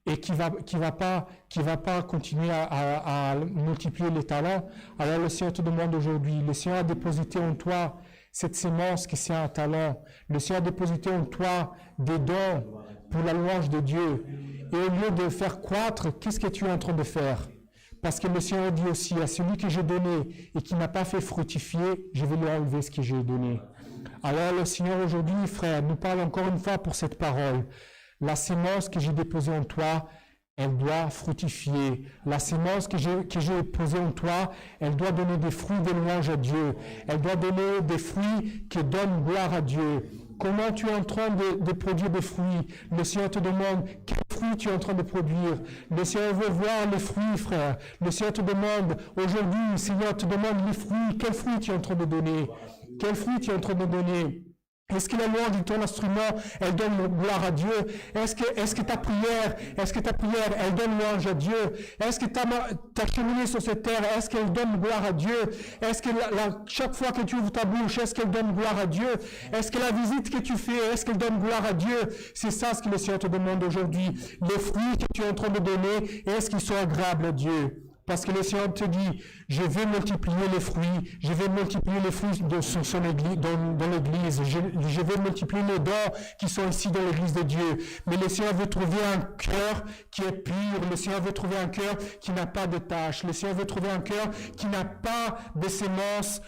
et qui va pas continuer à multiplier les talents. Alors le Seigneur te demande aujourd'hui, le Seigneur a déposité en toi cette sémence qui c'est un talent. Le Seigneur a déposité en toi des dons pour la louange de Dieu. Et au lieu de faire croître, qu'est-ce que tu es en train de faire? Parce que le Seigneur dit aussi, à celui que j'ai donné et qui n'a pas fait fructifier, je vais lui enlever ce que j'ai donné. Alors le Seigneur aujourd'hui, frère, nous parle encore une fois pour cette parole. La sémence que j'ai déposée en toi, elle doit fructifier. La sémence que j'ai posée en toi, elle doit donner des fruits de louange à Dieu. Elle doit donner des fruits qui donnent gloire à Dieu. Comment tu es en train de produire des fruits? Le Seigneur te demande quels fruits tu es en train de produire. Le Seigneur veut voir les fruits, frère. Le Seigneur te demande, aujourd'hui, le Seigneur te demande les fruits. Quels fruits tu es en train de donner? Quels fruits tu es en train de donner? Est-ce que la louange de ton instrument, elle donne gloire à Dieu? Est-ce que ta prière, elle donne louange à Dieu? Est-ce que ta cheminée sur cette terre, est-ce qu'elle donne gloire à Dieu? Est-ce que chaque fois que tu ouvres ta bouche, est-ce qu'elle donne gloire à Dieu? Est-ce que la visite que tu fais, est-ce qu'elle donne gloire à Dieu? C'est ça ce que le Seigneur te demande aujourd'hui. Les fruits que tu es en train de donner, est-ce qu'ils sont agréables à Dieu? Parce que le Seigneur te dit, je vais multiplier les fruits, je vais multiplier les fruits dans l'Église, je vais multiplier les dons qui sont ici dans l'Église de Dieu. Mais le Seigneur veut trouver un cœur qui est pur, le Seigneur veut trouver un cœur qui n'a pas de tâches, le Seigneur veut trouver un cœur qui n'a pas de sémence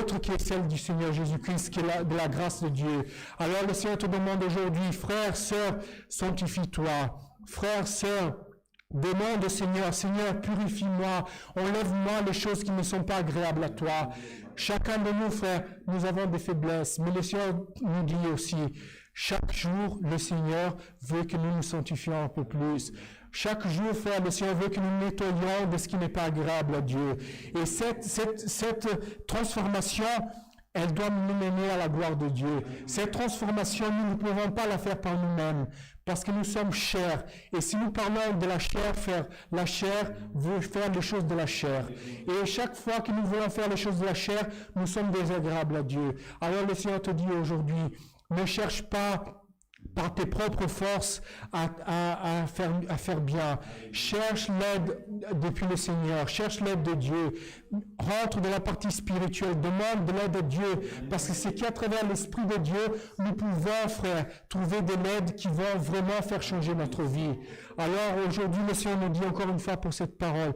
autre que celle du Seigneur Jésus-Christ, qui est de la grâce de Dieu. Alors le Seigneur te demande aujourd'hui, frère, sœur, sanctifie-toi. Frère, sœur, demande au Seigneur, Seigneur, purifie-moi, enlève-moi les choses qui ne sont pas agréables à toi. Chacun de nous, frères, nous avons des faiblesses, mais le Seigneur nous dit aussi, chaque jour, le Seigneur veut que nous nous sanctifions un peu plus. Chaque jour, frère, le Seigneur veut que nous nettoyions de ce qui n'est pas agréable à Dieu. Et cette transformation, elle doit nous mener à la gloire de Dieu. Cette transformation, nous ne pouvons pas la faire par nous-mêmes, parce que nous sommes chairs. Et si nous parlons de la chair, la chair veut faire les choses de la chair. Et chaque fois que nous voulons faire les choses de la chair, nous sommes désagréables à Dieu. Alors le Seigneur te dit aujourd'hui, ne cherche pas par tes propres forces à faire bien. Cherche l'aide depuis le Seigneur, cherche l'aide de Dieu. Rentre dans la partie spirituelle, demande de l'aide de Dieu, parce que c'est qu'à travers l'Esprit de Dieu, nous pouvons, frère, trouver de l'aide qui vont vraiment faire changer notre vie. Alors aujourd'hui, le Seigneur nous dit encore une fois pour cette parole,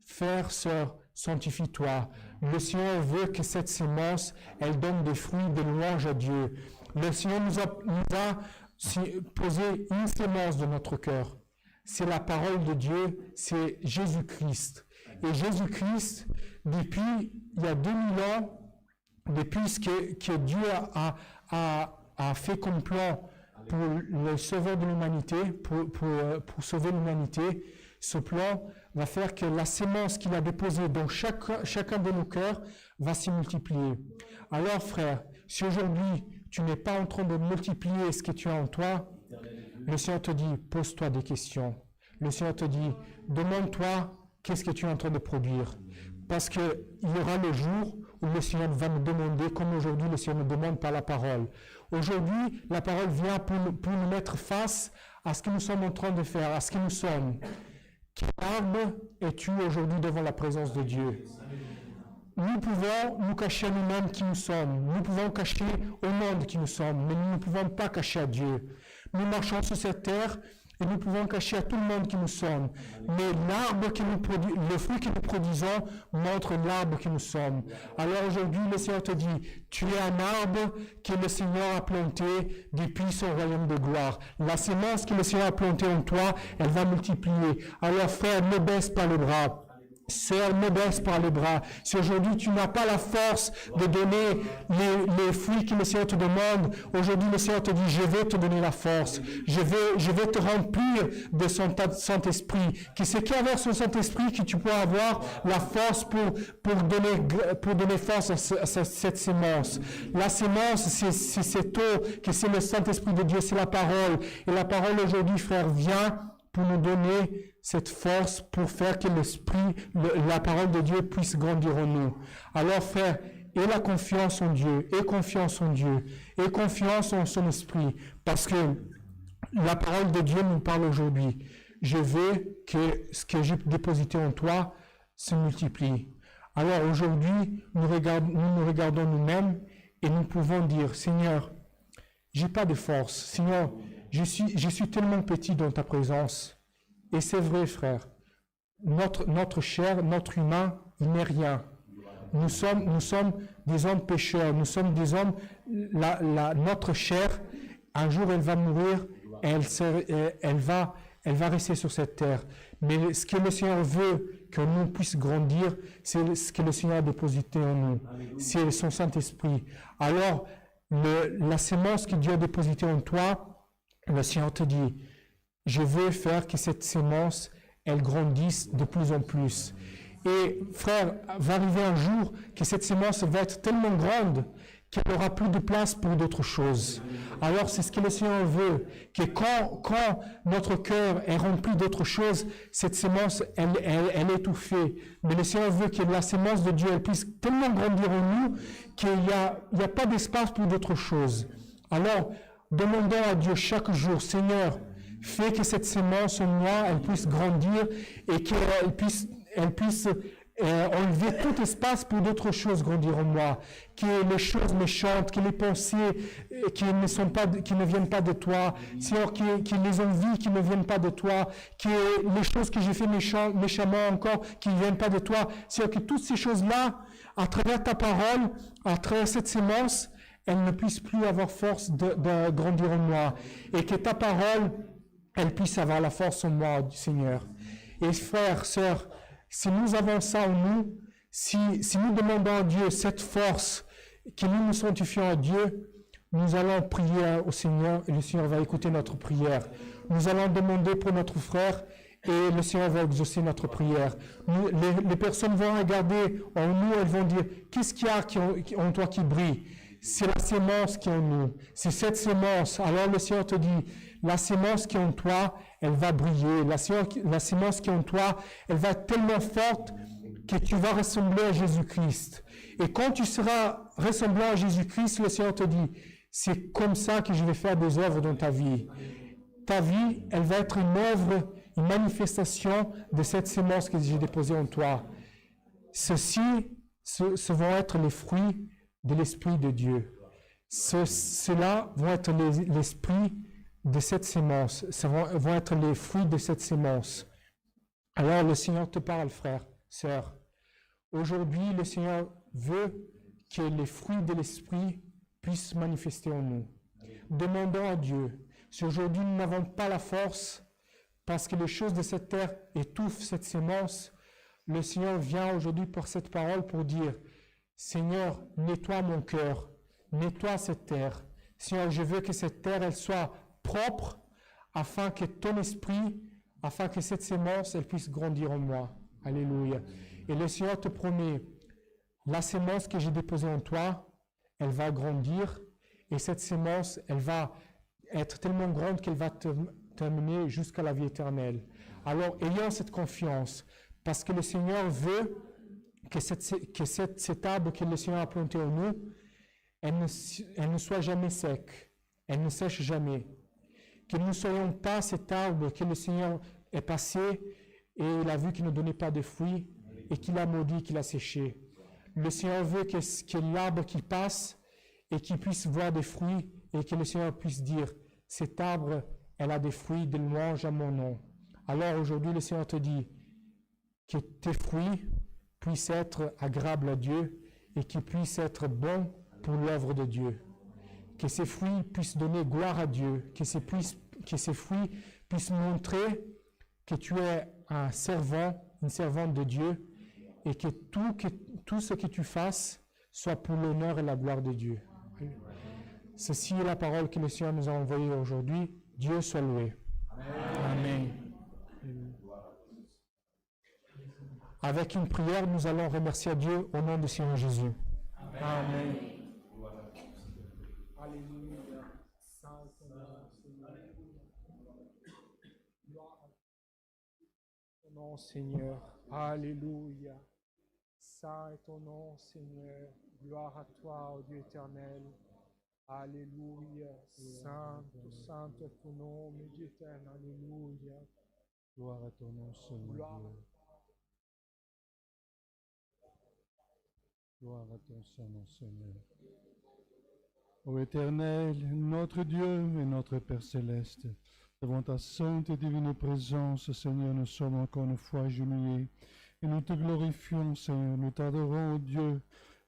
frère, sœur, sanctifie-toi. Le Seigneur veut que cette sémence, elle donne des fruits de louange à Dieu. Le Seigneur nous a posé une sémence de notre cœur. C'est la parole de Dieu, c'est Jésus-Christ. Et Jésus-Christ, depuis il y a 2000 ans, depuis ce que Dieu a fait comme plan pour le sauveur de l'humanité, pour sauver l'humanité, ce plan va faire que la sémence qu'il a déposée dans chacun de nos cœurs va s'y multiplier. Alors frère, si aujourd'hui tu n'es pas en train de multiplier ce que tu as en toi, le Seigneur te dit, pose-toi des questions. Le Seigneur te dit, demande-toi qu'est-ce que tu es en train de produire. Parce qu'il y aura le jour où le Seigneur va nous demander, comme aujourd'hui le Seigneur nous demande par la parole. Aujourd'hui, la parole vient pour nous mettre face à ce que nous sommes en train de faire, à ce que nous sommes. Quel arbre es-tu aujourd'hui devant la présence de Dieu? Nous pouvons nous cacher à nous-mêmes qui nous sommes. Nous pouvons cacher au monde qui nous sommes, mais nous ne pouvons pas cacher à Dieu. Nous marchons sur cette terre et nous pouvons cacher à tout le monde qui nous sommes. Mais l'arbre que nous le fruit que nous produisons montre l'arbre que nous sommes. Alors aujourd'hui, le Seigneur te dit, tu es un arbre que le Seigneur a planté depuis son royaume de gloire. La sémence que le Seigneur a plantée en toi, elle va multiplier. Alors frère, ne baisse pas les bras. Sœur, ne baisse pas les bras. Si aujourd'hui tu n'as pas la force de donner les fruits que le Seigneur te demande, aujourd'hui le Seigneur te dit, je vais te donner la force. Je vais te remplir de son Saint-Esprit. Que c'est qu'avec son Saint-Esprit que tu pourras avoir la force pour donner force à cette sémence. La sémence, c'est cette eau, que c'est le Saint-Esprit de Dieu, c'est la parole. Et la parole aujourd'hui, frère, vient pour nous donner cette force pour faire que la parole de Dieu puisse grandir en nous. Alors frère, aie la confiance en Dieu, aie confiance en Dieu, aie confiance en son esprit, parce que la parole de Dieu nous parle aujourd'hui. Je veux que ce que j'ai déposité en toi se multiplie. Alors aujourd'hui, nous nous regardons nous-mêmes et nous pouvons dire, Seigneur, j'ai pas de force. Seigneur, je suis tellement petit dans ta présence. Et c'est vrai, frère. Notre chair, notre humain, il n'est rien. Nous sommes des hommes pécheurs. Nous sommes des hommes. Notre chair, un jour, elle va mourir. Elle va rester sur cette terre. Mais ce que le Seigneur veut que nous puissions grandir, c'est ce que le Seigneur a déposité en nous. C'est son Saint-Esprit. Alors, la sémence que Dieu a dépositée en toi, le Seigneur te dit, je veux faire que cette sémence, elle grandisse de plus en plus. Et frère, va arriver un jour que cette sémence va être tellement grande qu'il n'y aura plus de place pour d'autres choses. Alors c'est ce que le Seigneur veut, que quand notre cœur est rempli d'autres choses, cette sémence, elle est étouffée. Mais le Seigneur veut que la sémence de Dieu, elle puisse tellement grandir en nous qu'il n'y a pas d'espace pour d'autres choses. Alors, demandons à Dieu chaque jour, Seigneur, fais que cette sémence en moi, elle puisse grandir et qu'elle puisse enlever tout espace pour d'autres choses grandir en moi. Que les choses méchantes, que les pensées qui ne viennent pas de toi, Seigneur, que les envies qui ne viennent pas de toi, que les choses que j'ai fait méchamment encore, qui ne viennent pas de toi, Seigneur, que toutes ces choses-là, à travers ta parole, à travers cette sémence, elles ne puissent plus avoir force de grandir en moi. Et que ta parole, elle puisse avoir la force en moi, Seigneur. Et frères, sœurs, si nous avons ça en nous, si nous demandons à Dieu cette force, que nous nous sanctifions à Dieu, nous allons prier au Seigneur et le Seigneur va écouter notre prière. Nous allons demander pour notre frère et le Seigneur va exaucer notre prière. Les personnes vont regarder en nous, elles vont dire, qu'est-ce qu'il y a en toi qui brille? C'est la sémence qui est en nous. C'est cette sémence. Alors le Seigneur te dit, la sémence qui est en toi, elle va briller. La sémence qui est en toi, elle va être tellement forte que tu vas ressembler à Jésus-Christ. Et quand tu seras ressemblant à Jésus-Christ, le Seigneur te dit, c'est comme ça que je vais faire des œuvres dans ta vie. Ta vie, elle va être une œuvre, une manifestation de cette sémence que j'ai déposée en toi. Ce vont être les fruits de l'Esprit de Dieu. Ceux-là vont être l'esprit de cette sémence. Ça vont être les fruits de cette sémence. Alors le Seigneur te parle, frère, sœur. Aujourd'hui, le Seigneur veut que les fruits de l'Esprit puissent se manifester en nous. Demandons à Dieu. Si aujourd'hui nous n'avons pas la force, parce que les choses de cette terre étouffent cette sémence, le Seigneur vient aujourd'hui pour cette parole pour dire, Seigneur, nettoie mon cœur, nettoie cette terre. Seigneur, je veux que cette terre, elle soit propre, afin que ton esprit, afin que cette sémence, elle puisse grandir en moi. Alléluia. Et le Seigneur te promet, la sémence que j'ai déposée en toi, elle va grandir, et cette sémence, elle va être tellement grande qu'elle va t'amener jusqu'à la vie éternelle. Alors, ayons cette confiance, parce que le Seigneur veut que cet arbre que le Seigneur a planté en nous, elle ne soit jamais sec, elle ne sèche jamais. Que nous ne soyons pas cet arbre que le Seigneur est passé et il a vu qu'il ne donnait pas de fruits et qu'il a maudit, qu'il a séché. Le Seigneur veut que l'arbre qui passe et qu'il puisse voir des fruits et que le Seigneur puisse dire, cet arbre elle a des fruits de louange à mon nom. Alors aujourd'hui, le Seigneur te dit que tes fruits puissent être agréables à Dieu et qu'ils puissent être bons pour l'œuvre de Dieu. Que ces fruits puissent donner gloire à Dieu, que ces fruits puissent montrer que tu es un servant, une servante de Dieu, et que tout ce que tu fasses soit pour l'honneur et la gloire de Dieu. Ceci est la parole que le Seigneur nous a envoyée aujourd'hui. Dieu soit loué. Amen. Avec une prière, nous allons remercier Dieu au nom du Seigneur Jésus. Amen. Alléluia. Saint ton nom, Seigneur. Alléluia. Saint est ton nom, Seigneur. Gloire à toi, ô Dieu éternel. Alléluia. Saint est ton nom, mon Dieu éternel. Alléluia. Gloire à ton nom, Seigneur Dieu. Gloire à ton Saint-Nom, Seigneur. Ô Éternel, notre Dieu et notre Père céleste, devant ta sainte et divine présence, Seigneur, nous sommes encore une fois agenouillés et nous te glorifions, Seigneur, nous t'adorons, ô Dieu.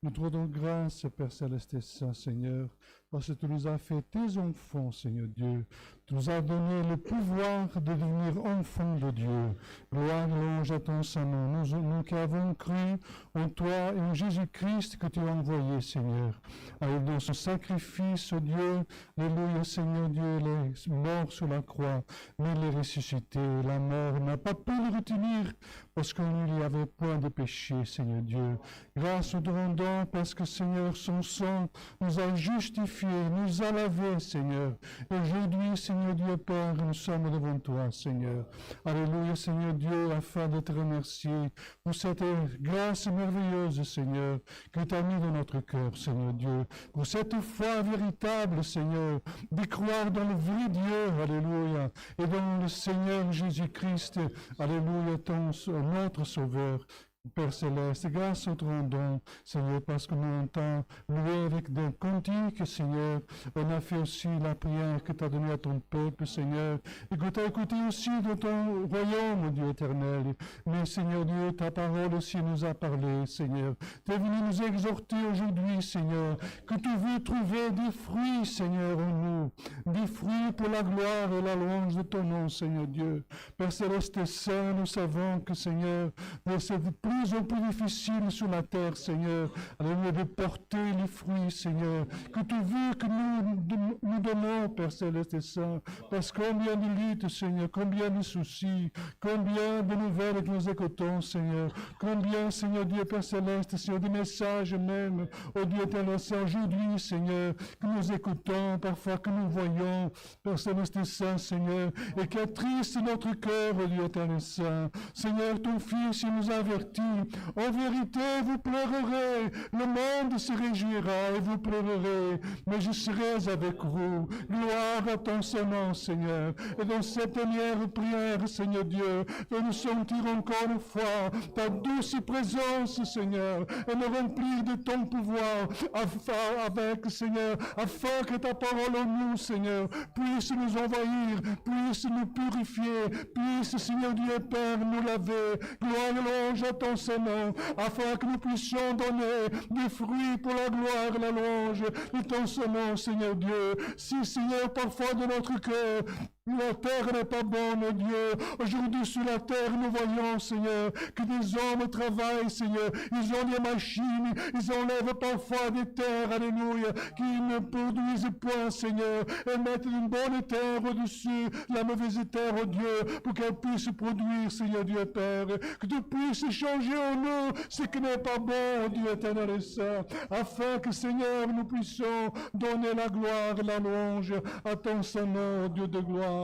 Nous te rendons grâce, Père céleste et saint, Seigneur, parce que tu nous as fait tes enfants, Seigneur Dieu. Tu nous as donné le pouvoir de devenir enfants de Dieu. Gloire, louange à ton Saint-Nom. Nous qui avons cru en toi et en Jésus-Christ que tu as envoyé, Seigneur. Avec dans son sacrifice, oh Dieu, alléluia, Seigneur Dieu, il est mort sur la croix, mais il est ressuscité. La mort n'a pas pu le retenir parce qu'il n'y avait point de péché, Seigneur Dieu. Grâce nous te rendons parce que, Seigneur, son sang nous a justifiés, nous a lavés, Seigneur. Et aujourd'hui, Seigneur Dieu Père, nous sommes devant toi, Seigneur. Alléluia, Seigneur Dieu, afin de te remercier pour cette grâce merveilleuse, Seigneur, que tu as mis dans notre cœur, Seigneur Dieu. Pour cette foi véritable, Seigneur, de croire dans le vrai Dieu, alléluia, et dans le Seigneur Jésus-Christ, alléluia, notre Sauveur. Père Céleste, grâce au te rendons, Seigneur, parce que nous entendons louer avec des cantiques, Seigneur. On a fait aussi la prière que tu as donnée à ton peuple, Seigneur, et que tu as écouté aussi dans ton royaume, Dieu éternel. Mais, Seigneur Dieu, ta parole aussi nous a parlé, Seigneur. Tu es venu nous exhorter aujourd'hui, Seigneur, que tu veux trouver des fruits, Seigneur, en nous, des fruits pour la gloire et la louange de ton nom, Seigneur Dieu. Père Céleste et Saint, nous savons que, Seigneur, c'est plus en plus difficile sur la terre, Seigneur, alléluia, de porter les fruits, Seigneur, que tu veux que nous donnons, Père Céleste et Saint, parce que combien de luttes, Seigneur, combien de soucis, combien de nouvelles que nous écoutons, Seigneur, combien, Seigneur Dieu, Père Céleste, Seigneur, des messages même, au Dieu éternel, c'est aujourd'hui, Seigneur, que nous écoutons, parfois que nous voyons, Père Céleste et Saint, Seigneur, et qui attriste notre cœur, au Dieu éternel Saint. Seigneur, ton Fils, il nous a avertis. En vérité, vous pleurerez, le monde se réjouira et vous pleurerez, mais je serai avec vous. Gloire à ton Saint-Nom, Seigneur. Et dans cette dernière prière, Seigneur Dieu, de nous sentir encore une fois ta douce présence, Seigneur, et nous remplir de ton pouvoir, afin que ta parole en nous, Seigneur, puisse nous envahir, puisse nous purifier, puisse, Seigneur Dieu Père, nous laver. Gloire et louange à ton Saint-Nom, afin que nous puissions donner des fruits pour la gloire et la louange de ton Saint-Nom, Seigneur Dieu. Si, Seigneur, parfois de notre cœur, la terre n'est pas bonne, oh Dieu. Aujourd'hui, sur la terre, nous voyons, Seigneur, que des hommes travaillent, Seigneur. Ils ont des machines, ils enlèvent parfois des terres, alléluia, qui ne produisent point, Seigneur, et mettent une bonne terre au-dessus de la mauvaise terre, oh Dieu, pour qu'elle puisse produire, Seigneur Dieu Père. Que tu puisses changer en nous ce qui n'est pas bon, oh Dieu éternel et saint, afin que, Seigneur, nous puissions donner la gloire et la louange à ton Saint-Nom, Dieu de gloire.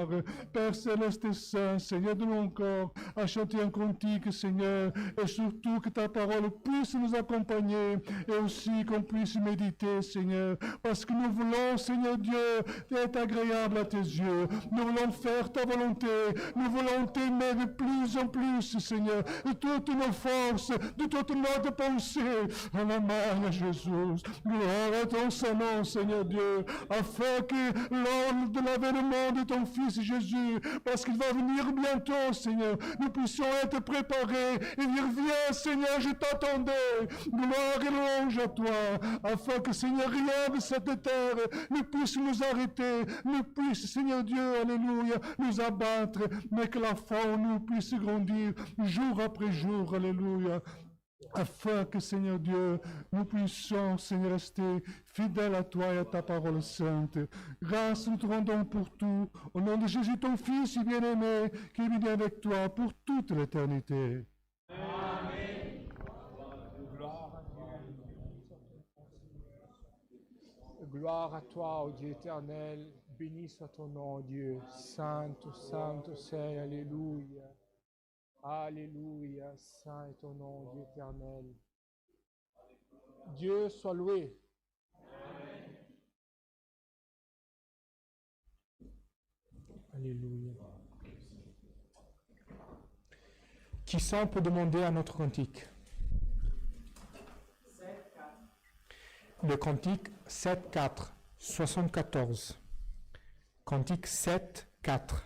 Père Céleste et Saint, Seigneur, donne-nous encore à chanter un cantique, Seigneur, et surtout que ta parole puisse nous accompagner et aussi qu'on puisse méditer, Seigneur, parce que nous voulons, Seigneur Dieu, être agréable à tes yeux. Nous voulons faire ta volonté. Nous voulons t'aimer de plus en plus, Seigneur, de toutes nos forces, de toute notre pensée. En la main de Jésus, gloire à ton Saint-Nom, Seigneur Dieu, afin que lors de l'avènement de ton Fils Jésus, parce qu'il va venir bientôt, Seigneur. Nous puissions être préparés et dire, viens, Seigneur, je t'attendais. Gloire et louange à toi, afin que, Seigneur, rien de cette terre ne puisse nous arrêter, ne puisse, Seigneur Dieu, alléluia, nous abattre, mais que la foi en nous puisse grandir jour après jour, alléluia. Afin que, Seigneur Dieu, nous puissions, Seigneur, rester fidèles à toi et à ta parole sainte. Grâce nous te rendons pour tout, au nom de Jésus, ton Fils bien-aimé, qui est venu avec toi pour toute l'éternité. Amen. Gloire à toi, ô Dieu éternel. Béni soit ton nom, Dieu. Sainte, sainte, c'est, alléluia. Alléluia, saint est ton nom, Dieu éternel. Dieu soit loué. Alléluia. Qui sont pour demander à notre cantique? Le cantique 7-4, 74. Cantique 7-4.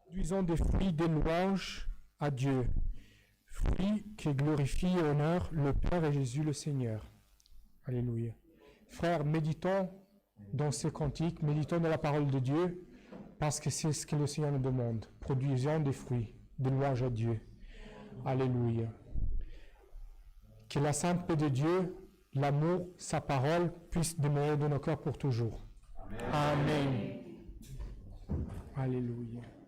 Produisons des fruits de louange à Dieu, fruits qui glorifient et honorent le Père et Jésus le Seigneur. Alléluia. Frères, méditons dans ces cantiques, méditons dans la parole de Dieu, parce que c'est ce que le Seigneur nous demande. Produisons des fruits de louange à Dieu. Alléluia. Que la sainte paix de Dieu, l'amour, sa parole puissent demeurer dans nos cœurs pour toujours. Amen. Alléluia.